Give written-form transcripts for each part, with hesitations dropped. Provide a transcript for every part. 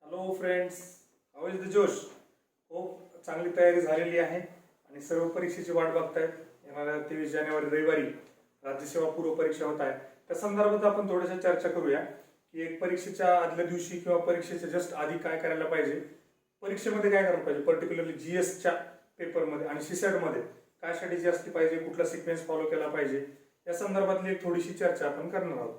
Hello friends, how is the जोश. खूप चांगली तयारी झालेली आहे आणि सर्व परीक्षेची वाट बघतायत. येणाऱ्या 23 जानेवारी रविवारी राज्यसेवा पूर्व परीक्षा होत आहे. त्या संदर्भात आपण थोडीशी चर्चा करूया की एक परीक्षेच्या आदल्या दिवशी किंवा परीक्षेच्या जस्ट आधी काय करायला पाहिजे, परीक्षेमध्ये काय करायला पाहिजे, पर्टिक्युलरली जीएसच्या पेपरमध्ये आणि सीसॅटमध्ये काय स्ट्रॅटेजी असली पाहिजे, कुठला सिक्वेन्स फॉलो केला पाहिजे, या संदर्भातली एक थोडीशी चर्चा आपण करणार आहोत.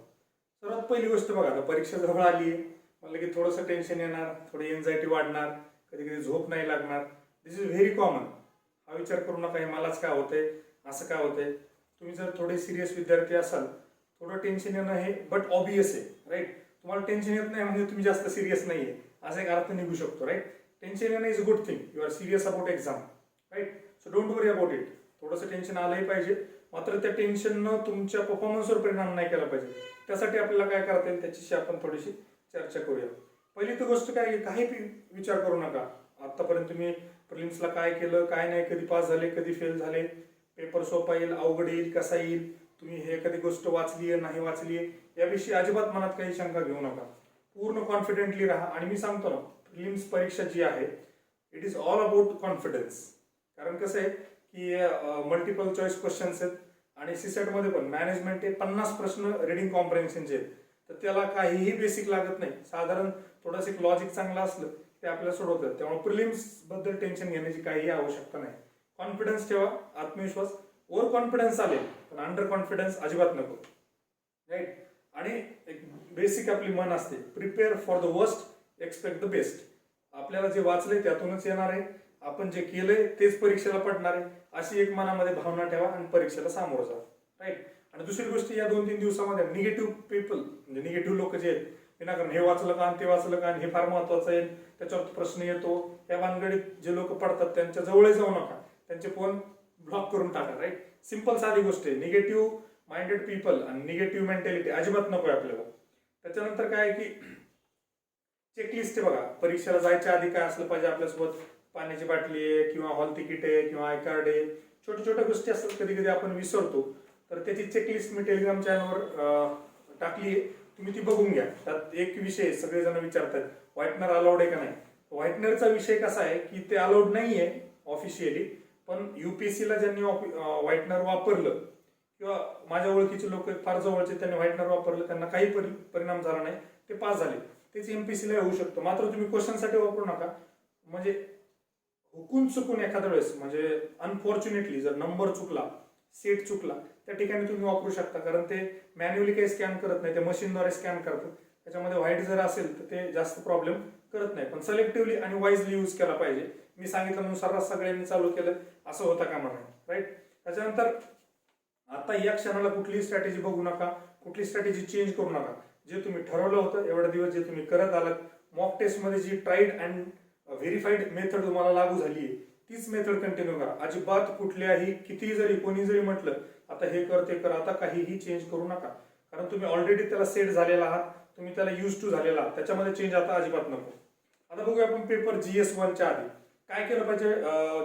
सर्वात पहिली गोष्ट बघा, आता परीक्षा जवळ आली आहे म्हणलं की थोडंसं टेन्शन येणार, थोडी एन्झायटी वाढणार, कधी कधी झोप नाही लागणार. दिस इज व्हेरी कॉमन. हा विचार करू नका हे मलाच काय होतंय, असं काय होतंय. तुम्ही जर थोडे सिरियस विद्यार्थी असाल, थोडं टेन्शन येणं हे बट ऑबियस आहे, राईट. तुम्हाला टेन्शन येत नाही म्हणजे तुम्ही जास्त सिरियस नाही आहे असा एक अर्थ निघू शकतो, राईट. टेन्शन येणं is a good thing. You are serious about exam, right. So don't worry about it. थोडंसं टेन्शन आलंही पाहिजे, मात्र त्या टेन्शननं तुमच्या परफॉर्मन्सवर परिणाम नाही केला पाहिजे. त्यासाठी आपल्याला काय करता येईल त्याच्याशी आपण थोडीशी चर्चा करूया. पहिली तर गोष्ट काय, काही विचार करू नका. आतापर्यंत तुम्ही प्रिलिम्सला काय केलं, काय नाही, कधी पास झाले, कधी फेल झाले, पेपर सोपा येईल, अवघड येईल, कसा येईल, तुम्ही हे एखादी गोष्ट वाचली आहे नाही वाचली आहे, याविषयी अजिबात मनात काही शंका घेऊ नका. पूर्ण कॉन्फिडेंटली राहा. आणि मी सांगतो ना, प्रिलिम्स परीक्षा जी आहे it is all about confidence. कारण कसं आहे की मल्टिपल चॉईस क्वेश्चन्स आहेत आणि सीसॅटमध्ये पण मॅनेजमेंट हे 50 प्रश्न रिडिंग कॉम्प्रेन्शनचे आहेत. तर त्याला काहीही बेसिक लागत नाही. साधारण थोडंसं एक लॉजिक चांगलं असलं ते आपल्याला सोडवतात. त्यामुळे प्रिलिम्स बद्दल टेन्शन घेण्याची काहीही आवश्यकता नाही. कॉन्फिडन्स ठेवा, आत्मविश्वास. ओव्हर कॉन्फिडन्स आले पण अंडर कॉन्फिडन्स अजिबात नको, राईट. आणि एक बेसिक आपली मन असते, prepare for the worst, expect the best. आपल्याला जे वाचलंय त्यातूनच येणार आहे, आपण जे केलंय तेच परीक्षेला पडणार आहे, अशी एक मनामध्ये भावना ठेवा आणि परीक्षेला सामोरं जा, राईट. आणि दुसरी गोष्ट, या 2-3 दिवसामध्ये निगेटिव्ह पीपल म्हणजे निगेटिव्ह लोक जे आहेत, विनाकारण हे वाचलं का ते वाचलं का, हे फार महत्वाचं आहे, त्याच्यावर प्रश्न येतो, या भानगडीत जे लोक पडतात त्यांच्या जवळ जाऊ नका. त्यांचे फोन ब्लॉक करून टाका, राईट. सिंपल साधी गोष्ट आहे. निगेटिव्ह माइंडेड पीपल आणि निगेटिव्ह मेंटॅलिटी अजिबात नको आहे आपल्याला. त्याच्यानंतर काय आहे की चेकलिस्ट आहे बघा. परीक्षेला जायच्या आधी काय असलं पाहिजे आपल्यासोबत, पाण्याची बाटली आहे किंवा हॉल तिकीट आहे किंवा आय कार्ड आहे. छोट्या छोट्या गोष्टी असतात, कधी कधी आपण विसरतो. तर त्याची चेकलिस्ट मी टेलिग्राम चॅनलवर टाकली आहे, तुम्ही ती बघून घ्या. त्यात एक विषय सगळेजण विचारतात, व्हाईटनर अलाउड आहे का नाही. व्हाईटनरचा विषय कसा आहे की ते अलाउड नाही आहे ऑफिशियली, पण युपीएससीला ज्यांनी व्हाईटनर वापरलं किंवा माझ्या ओळखीचे लोक फार जवळचे त्यांनी व्हाईटनर वापरलं, त्यांना काही परिणाम झाला नाही, ते पास झाले. तेच एमपीसीला होऊ शकतं. मात्र तुम्ही क्वेश्चनसाठी वापरू नका. म्हणजे हुकून चुकून एखाद्या वेळेस, म्हणजे अनफॉर्च्युनेटली जर नंबर चुकला, सेट चुकला, त्या ठिकाणी तुम्ही वापरू शकता. कारण ते मॅन्युअली काही स्कॅन करत नाही, ते मशीनद्वारे स्कॅन करतात. त्याच्यामध्ये व्हाईट जर असेल तर ते जास्त प्रॉब्लेम करत नाही. पण सिलेक्टिव्हली आणि वाईजली यूज केला पाहिजे. मी सांगितल्यानुसार सगळ्यांनी चालू केलं असं होता कामा नये, राईट. त्याच्यानंतर आता या क्षणाला कुठलीही स्ट्रॅटेजी बघू नका, कुठली स्ट्रॅटेजी चेंज करू नका. जे तुम्ही ठरवलं होतं एवढे दिवस, जे तुम्ही करत आलात, मॉक टेस्टमध्ये जी ट्राईड अँड व्हेरीफाईड मेथड तुम्हाला लागू झाली आहे तीच मेथड कंटिन्यू करा. अजिबात कुठल्याही कितीही जरी कोणी जरी म्हटलं आता हे कर ते कर, आता काहीही चेंज करू नका. कारण तुम्ही ऑलरेडी त्याला सेट झालेला आहात, तुम्ही त्याला यूज टू झालेला आहात. त्याच्यामध्ये चेंज आता अजिबात नको. आता बघूया आपण पेपर GS1च्या आधी काय केलं पाहिजे.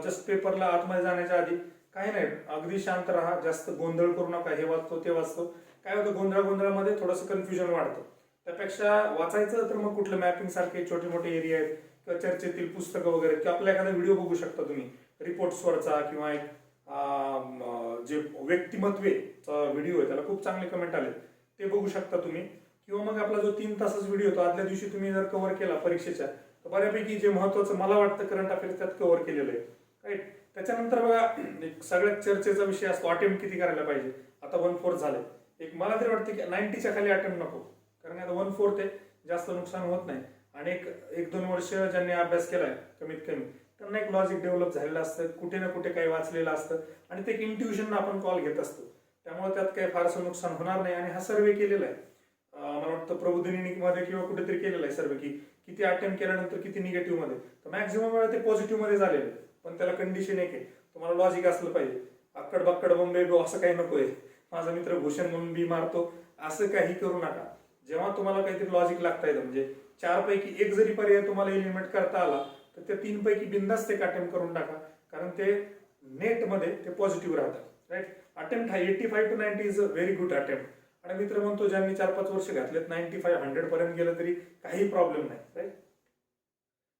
जस्ट पेपरला आतमध्ये जाण्याच्या आधी काही नाही, अगदी शांत राहा, जास्त गोंधळ करू नका. हे वाचतो ते वाचतो, काय होतं गोंधळामध्ये थोडंसं कन्फ्युजन वाढतं. त्यापेक्षा वाचायचं तर मग कुठलं मॅपिंग सारखे छोटे मोठे एरिया आहेत किंवा चर्चेतील पुस्तकं वगैरे, किंवा आपला एखादा व्हिडिओ बघू शकता तुम्ही रिपोर्ट्सवरचा, किंवा एक जे व्यक्तिमत्वेचा व्हिडिओ आहे त्याला खूप चांगले कमेंट आले, ते बघू शकता तुम्ही. किंवा मग आपला जो 3 तासाचा व्हिडिओ तो आदल्या दिवशी तुम्ही जर कव्हर केला परीक्षेच्या, तर बऱ्यापैकी जे महत्वाचं मला वाटतं करंट अफेअर्स त्यात कव्हर केलेलं आहे, राईट. त्याच्यानंतर बघा, एक सगळ्यात चर्चेचा विषय असतो अटेम्प्ट किती करायला पाहिजे. आता 1/4 झाले. एक मला तरी वाटतं की 90च्या खाली अटेम्प्ट नको, कारण आता 1/4 आहे, जास्त नुकसान होत नाही. आणि एक 2 वर्ष ज्यांनी अभ्यास केलाय कमीत कमी, त्यांना एक लॉजिक डेव्हलप झालेलं असतं, कुठे ना कुठे काही वाचलेलं असतं आणि ते एक इंट्युशन आपण कॉल घेत असतो. त्यामुळे त्यात काही फारसं नुकसान होणार नाही. आणि हा सर्वे केलेला आहे, मला वाटतं प्रबोधिनीमध्ये किंवा कुठेतरी केलेला आहे सर्वे, की किती अटेम्प्ट केल्यानंतर किती निगेटिव्ह मध्ये. तर मॅक्झिमम वेळा ते पॉझिटिव्ह मध्ये झालेलं. पण त्याला कंडिशन एक आहे, तुम्हाला लॉजिक असलं पाहिजे. अक्कड बक्कड बॉम्बे गो असं काही नकोय, माझा मित्र भूषण म्हणून बी मारतो असं काही करू नका. जेव्हा तुम्हाला काहीतरी लॉजिक लागता येतं, म्हणजे 4 पैकी 1 जरी पर्याय तुम्हाला एलिमिनेट करता आला तर त्या 3 पैकी बिंदास्त एक अटेम्प्ट करून टाका. कारण ते नेटमध्ये ते पॉझिटिव्ह राहतात, राईट. अटेम्प्ट हा 85 to 90 is a very good attempt. आणि मित्र म्हणतो ज्यांनी 4-5 वर्ष घातलेत 95-100 पर्यंत गेलं तरी काही प्रॉब्लेम नाही, राईट.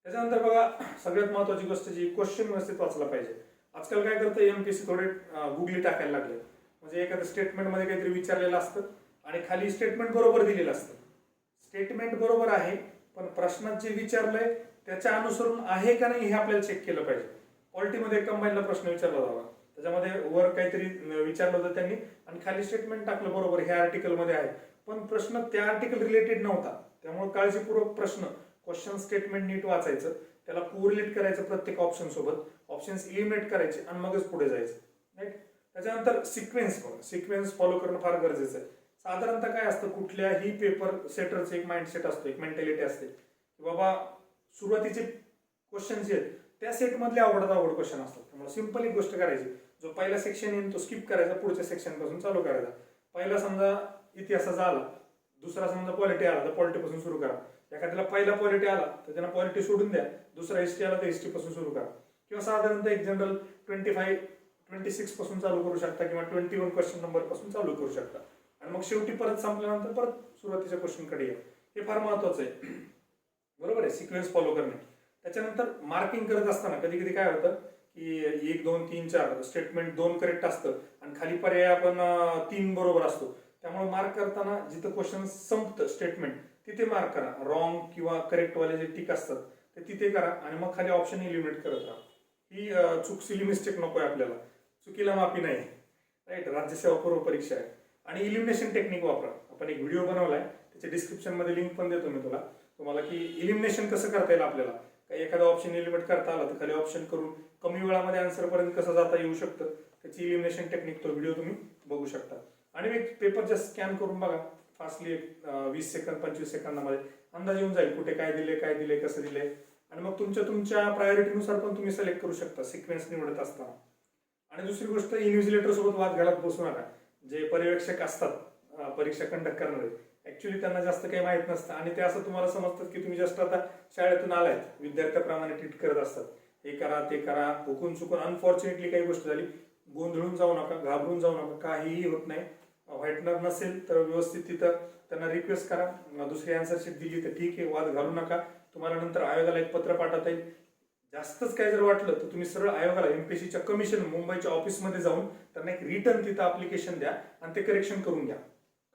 त्याच्यानंतर बघा सगळ्यात महत्वाची गोष्ट जी क्वेश्चन व्यवस्थित वाचला पाहिजे. आजकाल काय करतं एमपीएससी थोडे गुगली टाकायला लागले. म्हणजे एखाद्या स्टेटमेंटमध्ये काहीतरी विचारलेलं असतं आणि खाली स्टेटमेंट बरोबर दिलेलं असतं. स्टेटमेंट बरोबर आहे पण प्रश्नात जे विचारलंय त्याच्या अनुसरून आहे का नाही हे आपल्याला चेक केलं पाहिजे. पॉलिटीमध्ये कंबाईनला प्रश्न विचारला होता, त्याच्यामध्ये वर काहीतरी विचारलं होतं त्यांनी आणि खाली स्टेटमेंट टाकलं बरोबर हे आर्टिकलमध्ये आहे, पण प्रश्न त्या आर्टिकल रिलेटेड नव्हता. त्यामुळे काळजीपूर्वक प्रश्न क्वेश्चन स्टेटमेंट नीट वाचायचं, त्याला कोरिलेट करायचं प्रत्येक ऑप्शन सोबत, ऑप्शन्स इलिमिनेट करायचे आणि मगच पुढे जायचं. राईट. त्याच्यानंतर सिक्वेन्स फॉलो करणं फार गरजेचं आहे. साधारणतः काय असतं कुठल्याही पेपर सेटरचं एक माइंडसेट असतो, एक मेंटॅलिटी असते की बाबा सुरुवातीचे क्वेश्चन जे आहेत त्या सेटमधले अवघड क्वेश्चन असतात. त्यामुळे सिंपल एक गोष्ट करायची, जो पहिला सेक्शन येईल तो स्किप करायचा, पुढच्या सेक्शन पासून चालू करायचा. पहिला समजा इतिहासाचा आला, दुसरा समजा पॉलिटी आला तर पॉलिटीपासून सुरू करा. एखाद्याला पहिला पॉलिटी आला तर त्यांना पॉलिटी सोडून द्या, दुसरा हिस्ट्री आला तर हिस्ट्री पासून सुरू करा. किंवा साधारणतः एक जनरल 26 पासून चालू करू शकता किंवा 21 क्वेश्चन नंबर पासून चालू करू शकता आणि मग शेवटी परत संपल्यानंतर परत सुरुवातीच्या क्वेश्चन कडे या. हे फार महत्वाचं आहे. बरोबर आहे, सिक्वेन्स फॉलो करणे. त्याच्यानंतर मार्किंग करत असताना कधी कधी काय होतं की 1 2 3 4 स्टेटमेंट 2 करेक्ट असतं आणि खाली पर्याय आपण 3 बरोबर असतो. त्यामुळे मार्क करताना जिथं क्वेश्चन संपतं स्टेटमेंट तिथे मार्क करा. रॉंग किंवा करेक्ट वाले जे टिक असतात ते तिथे करा आणि मग खाली ऑप्शन इलिमिनेट करत राहा. ही चूक सिली मिस्टेक नको आहे आपल्याला, चुकीला माफी नाही. राईट. राज्यसेवा पूर्व परीक्षा आहे आणि इलिमिनेशन टेक्निक वापरा. आपण एक व्हिडिओ बनवलाय, त्याच्या डिस्क्रिप्शन मध्ये लिंक पण देतो मी तुम्हाला की इलिमिनेशन कसं करता येईल आपल्याला. काही एखादा ऑप्शन इलिमिनेट करता आला तर खाली ऑप्शन करून कमी वेळामध्ये आन्सर पर्यंत कसं जाता येऊ शकतं त्याची इलिमिनेशन टेक्निक तो व्हिडिओ तुम्ही बघू शकता. आणि एक पेपर जस्ट स्कॅन करून बघा फास्टली, 20 सेकंद 25 सेकंदामध्ये अंदाज येऊन जाईल कुठे काय दिले कसं दिले आणि मग तुमच्या प्रायोरिटीनुसार पण तुम्ही सिलेक्ट करू शकता सिक्वेन्स निवडत असताना. आणि दुसरी गोष्ट, इन्व्हिजिलेटर सोबत वाद घालत बसू नका. जे पर्यवेक्षक असतात परीक्षा कंडक्ट करणारे, ऍक्च्युली त्यांना जास्त काही माहित नसतं आणि ते असं तुम्हाला समजतात की तुम्ही जस्ट आता शाळेतून आलायत, विद्यार्थ्याप्रमाणे ट्रीट करत असतात. हे करा ते करा, हुकून चुकून अनफॉर्च्युनेटली काही गोष्ट झाली, गोंधळून जाऊ नका, घाबरून जाऊ नका, काहीही होत नाही. व्हाईटनर नसेल तर व्यवस्थित तिथं त्यांना रिक्वेस्ट करा, दुसरी आन्सर शीट दिली तर ठीक आहे, वाद घालू नका. तुम्हाला नंतर आयोगाला एक पत्र पाठवता येईल. जास्तच काय जर वाटलं तर तुम्ही सरळ आयोगाला एमपीएससीच्या कमिशन मुंबईच्या ऑफिसमध्ये जाऊन त्यांना एक रिटर्न तिथं अप्लिकेशन द्या आणि ते करेक्शन करून घ्या.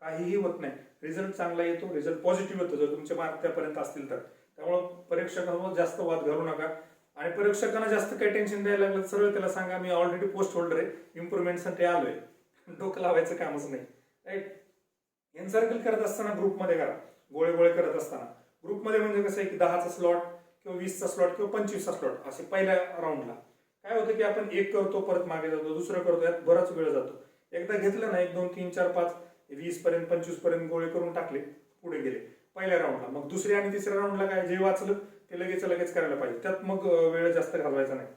काहीही होत नाही, रिझल्ट चांगला येतो, रिझल्ट पॉझिटिव्ह येतो जर तुमचे मार्क त्यापर्यंत असतील तर. त्यामुळं परीक्षकांवर जास्त वाद घालू नका आणि परीक्षकांना जास्त काही टेन्शन द्यायला लागलं सरळ त्याला सांगा मी ऑलरेडी पोस्ट होल्डर आहे, इम्प्रुव्हमेंटसाठी आलोय, डोकं लावायचं कामच नाही. राईट. एनसर्कल करत असताना ग्रुपमध्ये करा, गोळे करत असताना ग्रुपमध्ये म्हणजे कसं आहे की 10चा स्लॉट किंवा 20चा स्लॉट किंवा 25चा स्लॉट असे पहिल्या राऊंडला काय होतं की आपण एक करतो परत मागे जातो, दुसरं करतो, यात बराच वेळ जातो. एकदा घेतलं ना 1 2 3 4 5 20 पर्यंत 25 पर्यंत गोळे करून टाकले, पुढे गेले पहिल्या राऊंडला. मग दुसऱ्या आणि तिसऱ्या राऊंडला काय जे वाचलं ते लगेच करायला पाहिजे, त्यात मग वेळ जास्त घालवायचा नाही.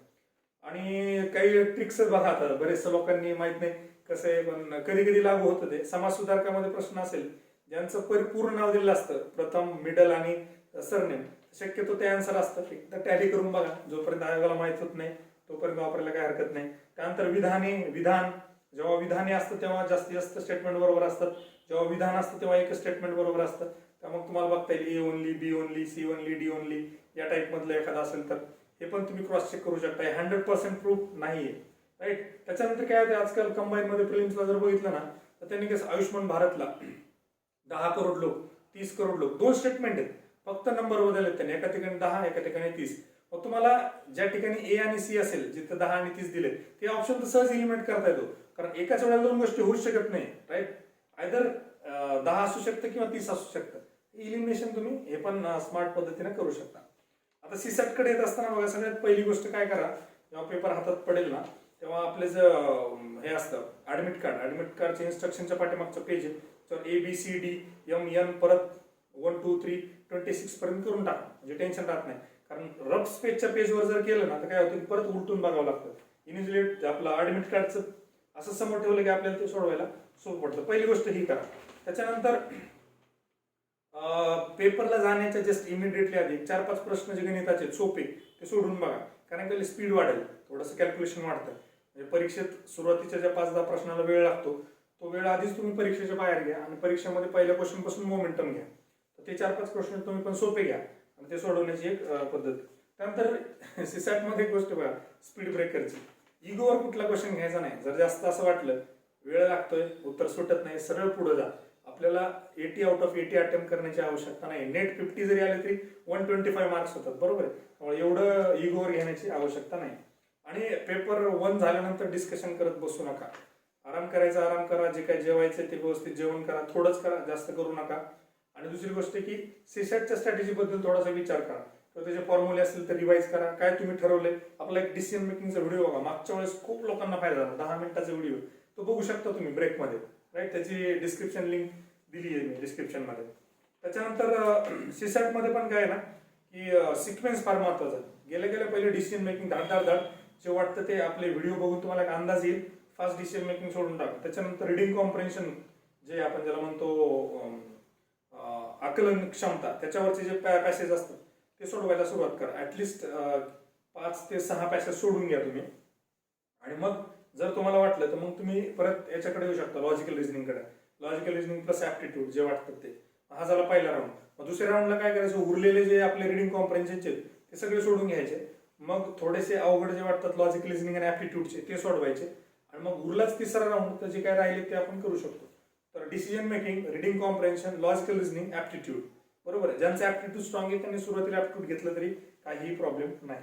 आणि काही ट्रिक्स बघा, आता बरेचशा लोकांनी माहित नाही कसं आहे पण कधी कधी लागू होतं ते. समाज सुधारकामध्ये प्रश्न असेल ज्यांचं परिपूर्ण नाव दिलेलं असतं, प्रथम मिडल आणि सरनेम, शक्यतो ते आन्सर असतं. एकदा टॅली करून बघा, जोपर्यंत आयोगाला माहित होत नाही तोपर्यंत वापरायला काही हरकत नाही. त्यानंतर विधान, जेव्हा विधाने असतं तेव्हा जास्तीत जास्त स्टेटमेंट बरोबर असतात, जेव्हा विधान असतं तेव्हा एक स्टेटमेंट बरोबर असतं. त्यामुळे तुम्हाला बघता येईल A only, B only, C only, D only या टाईप मधलं एखादं असेल तर हे पण तुम्ही क्रॉस चेक करू शकता. 100% प्रूफ नाहीये. राईट. त्याच्यानंतर काय होतं आजकाल कंबाईन मध्ये प्रिलिम्सला जर बघितलं ना तर त्यांनी कसं आयुष्यमान भारतला 10 करोड लोक 30 करोड लोक 2 स्टेटमेंट आहेत, फक्त नंबर बदलले त्यांनी, एका ठिकाणी 10 एका ठिकाणी 30. मग तुम्हाला ज्या ठिकाणी ए आणि सी असेल जिथं 10 आणि 30 दिले ते ऑप्शन तर सहज इलिमिनेट करता येतो, कारण एकाच वेळेला 2 गोष्टी होऊ शकत नाही. राईट. आयदर 10 असू शकतं किंवा 30 असू शकतं. इलिमिनेशन तुम्ही हे पण स्मार्ट पद्धतीने करू शकता. आता सीसॅट कडे येत असताना बघा सगळ्यात पहिली गोष्ट काय करा, जेव्हा पेपर हातात पडेल ना तेव्हा आपले जे हे असतं ऍडमिट कार्डच्या इन्स्ट्रक्शनच्या पाठीमागचं पेज आहे, ABCDEM परत 1 2 3 26 पर्यंत करून टाका, म्हणजे टेन्शन राहत नाही. कारण रफ स्पेजच्या पेजवर जर केलं ना तर काय होतं परत उलटून बघावं लागतं. इनिशिएट आपलं ऍडमिट कार्डचं असं समोर ठेवलं की आपल्याला ते सोडवायला सोपं पडतं. पहिली गोष्ट ही करा. त्याच्यानंतर पेपरला जाण्याच्या जस्ट इमिडिएटली आधी 4-5 प्रश्न जे गणिताचे सोपे ते सोडून बघा, कारण काही स्पीड वाढेल, थोडंसं कॅल्क्युलेशन वाढतं. म्हणजे परीक्षेत सुरुवातीच्या ज्या 5-10 प्रश्नाला वेळ लागतो तो वेळ आधीच तुम्ही परीक्षेच्या बाहेर घ्या आणि परीक्षेमध्ये पहिल्या क्वेश्चन पासून मोमेंटम घ्या. तर ते 4-5 क्वेश्चन तुम्ही पण सोपे घ्या आणि ते सोडवण्याची एक पद्धत. त्यानंतर सीसॅट मध्ये एक गोष्ट बघा, स्पीड ब्रेकरची. इगोवर कुठला क्वेश्चन घ्यायचा नाही. जर जास्त असं वाटलं वेळ लागतोय, उत्तर सुटत नाही, सरळ पुढे जा. आपल्याला 80 आउट ऑफ 80 अटेम्प्ट करण्याची आवश्यकता नाही. नेट 50 जरी आले तरी 125 मार्क्स होतात, बरोबर आहे. त्यामुळे एवढं इगोवर घेण्याची आवश्यकता नाही. आणि पेपर 1 झाल्यानंतर डिस्कशन करत बसू नका. आराम करायचा, आराम करा. जे काही जेवायचं ते व्यवस्थित जेवण करा, थोडंच करा, जास्त करू नका. आणि दुसरी गोष्ट की सीसॅटच्या स्ट्रॅटेजीबद्दल थोडासा विचार करा, किंवा त्याचे फॉर्म्युले असतील तर रिवाइज करा. काय तुम्ही ठरवलंय. आपला एक डिसिजन मेकिंगचा व्हिडिओ बघा, मागच्या वेळेस खूप लोकांना फायदा झाला, 10 मिनिटाचा व्हिडिओ, तो बघू शकता तुम्ही ब्रेकमध्ये, राईट. त्याची डिस्क्रिप्शन लिंक दिली आहे मी डिस्क्रिप्शनमध्ये. त्याच्यानंतर सीसॅटमध्ये पण काय आहे ना की सिक्वेन्स फार महत्वाचा आहे. गेल्या गेल्या पहिले डिसिजन मेकिंग धाड जे वाटतं ते आपले व्हिडिओ बघून तुम्हाला एक अंदाज येईल. फास्ट डिसिजन मेकिंग सोडून टाका. त्याच्यानंतर रिडिंग कॉम्प्रेन्शन, जे आपण ज्याला म्हणतो आकलन क्षमता, त्याच्यावरचे जे पॅसेज असतात ते सोडवायला सुरुवात करा. ऍटलिस्ट 5 ते 6 पॅसेज सोडून घ्या तुम्ही. आणि मग जर तुम्हाला वाटलं तर मग तुम्ही परत याच्याकडे येऊ शकता, लॉजिकल रिझनिंगकडे. लॉजिकल रिझनिंग प्लस ऍप्टिट्यूड जे वाटतं ते. हा झाला पहिला राऊंड. मग दुसऱ्या राऊंडला काय करायचं, उरलेले जे आपले रिडिंग कॉम्प्रेन्शनचे ते सगळे सोडून घ्यायचे. मग थोडेसे अवघड जे वाटतात लॉजिकल रिझनिंग आणि ऍप्टिट्यूडचे ते सोडवायचे. आणि मग उरलाच तिसरा राऊंड, तर जे काय राहिले ते आपण करू शकतो. तर decision making, reading comprehension, logical reasoning, aptitude, बरोबर आहे. ज्यांचं ऍप्टिट्यूड स्ट्रॉंग आहे त्यांनी सुरुवातीला ऍप्टिट्यूड घेतलं तरी काहीही प्रॉब्लेम नाही,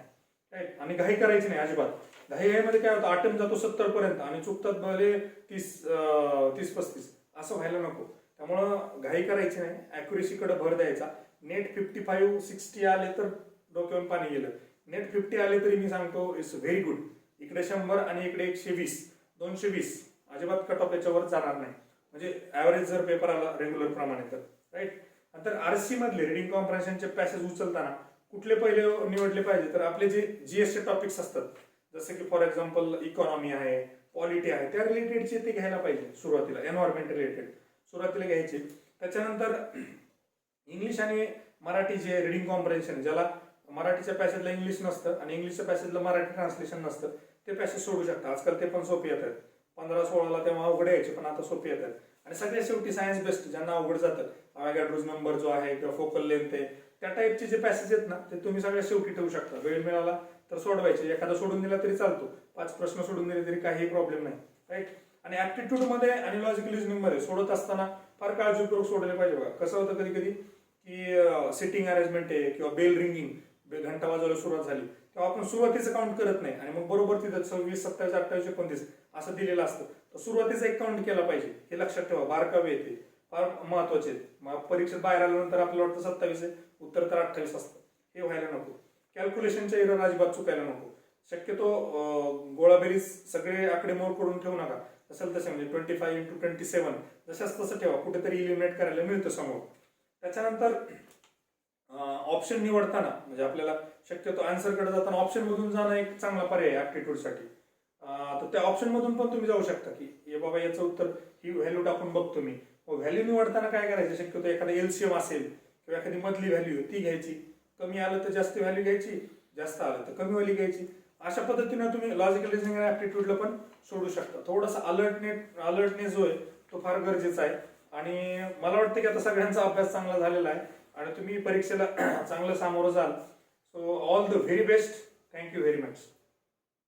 राईट. आणि घाई करायची नाही अजिबात. घाईमध्ये काय होतं, अटेम्प्ट जातो 70 पर्यंत आणि चुकतात भले 30-35, असं व्हायला नको. त्यामुळं घाई करायची नाही, अॅक्युरेसीकडे भर द्यायचा. नेट 55-60 आले तर डोक्यावरून पाणी गेलं. नेट 50 आले तरी मी सांगतो इट्स व्हेरी गुड. इकडे 100 आणि इकडे 120, 220, अजिबात कट ऑफ याच्यावर जाणार नाही. म्हणजे ऍव्हरेज जर पेपर आला रेग्युलर प्रमाणे तर, राईट. नंतर आरसी मधले रिडिंग कॉम्प्रेन्शनचे पॅसेज उचलताना कुठले पहिले निवडले पाहिजे, तर आपले जे जीएसचे टॉपिक्स असतात, जसं की फॉर एक्झाम्पल इकॉनॉमी आहे, पॉलिटी आहे, त्या रिलेटेडचे ते घ्यायला पाहिजे सुरुवातीला. एन्व्हायरमेंट रिलेटेड सुरुवातीला घ्यायचे. त्याच्यानंतर इंग्लिश आणि मराठी जे रिडिंग कॉम्प्रेन्शन, ज्याला मराठीच्या पॅसेजला इंग्लिश नसतं आणि इंग्लिशच्या पॅसेजला मराठी ट्रान्सलेशन नसतं, ते पॅसेज सोडू शकता. आजकाल ते पण सोपे येतात. 15-16ला तेव्हा अवघड यायचे, पण आता सोपे येतात. आणि सगळ्यात शेवटी सायन्स बेस्ट, ज्यांना अवघड जातं, अवॅगॅड्रोज नंबर जो आहे किंवा फोकल लेंथ आहे, त्या टाईपचे जे पॅसेज आहेत ना, ते तुम्ही सगळ्यात शेवटी ठेवू शकता. वेळ मिळाला तर सोडवायचे. एखादा सोडून दिला तरी चालतो, 5 प्रश्न सोडून दिले तरी काही प्रॉब्लेम नाही, राईट. आणि ऍप्टिट्यूड मध्ये आणि लॉजिकल रिझनिंग मध्ये सोडत असताना फार काळजीपूर्वक सोडले पाहिजे. बघा कसं होतं कधी कधी की सिटिंग अरेंजमेंट आहे किंवा बेल रिंगिंग, घंटा वाजवायला सुरुवात झाली तेव्हा आपण सुरुवातीचं काउंट करत नाही आणि मग बरोबर तिथं 26, 27, 28, 29 असं दिलेलं असतं. तर सुरुवातीचा एक काउंट केला पाहिजे, हे लक्षात ठेवा. बारकावे येते फार महत्वाचे आहेत. मग परीक्षेत बाहेर आल्यानंतर आपल्याला वाटतं 27 आहे, उत्तर तर 28 असतं. हे व्हायला नको. कॅल्क्युलेशनच्या एरर अजिबात चुकायला नको. शक्यतो गोळाबेरीज सगळे आकडे मोड करून ठेवू नका. असेल तसे म्हणजे 25x27 जशाच तसं ठेवा. कुठेतरी इलिमिनेट करायला मिळतं समोर. त्याच्यानंतर ऑप्शन निवडताना म्हणजे आपल्याला शक्यतो आन्सरकडे जाताना ऑप्शन मधून जाणं एक चांगला पर्याय आहे ऍप्टिट्यूडसाठी. तर त्या ऑप्शन मधून पण तुम्ही जाऊ शकता की हे बाबा याचं उत्तर ही व्हॅल्यू टाकून बघतो मी. व्हॅल्यू निवडताना काय करायचं, शक्यतो एखादा एलसीएम असेल किंवा एखादी मधली व्हॅल्यू ती घ्यायची. कमी आलं तर जास्त व्हॅल्यू घ्यायची, जास्त आलं तर कमी व्हॅल्यू घ्यायची. अशा पद्धतीने तुम्ही लॉजिकल रिझनिंग आणि ऍप्टिट्यूडला पण सोडू शकता. थोडासा अलर्टनेस जो आहे तो फार गरजेचा आहे. आणि मला वाटतं की आता सगळ्यांचा अभ्यास चांगला झालेला आहे आणि तुम्ही परीक्षेला चांगलं सामोरं जाल. So all the very best. Thank you very much.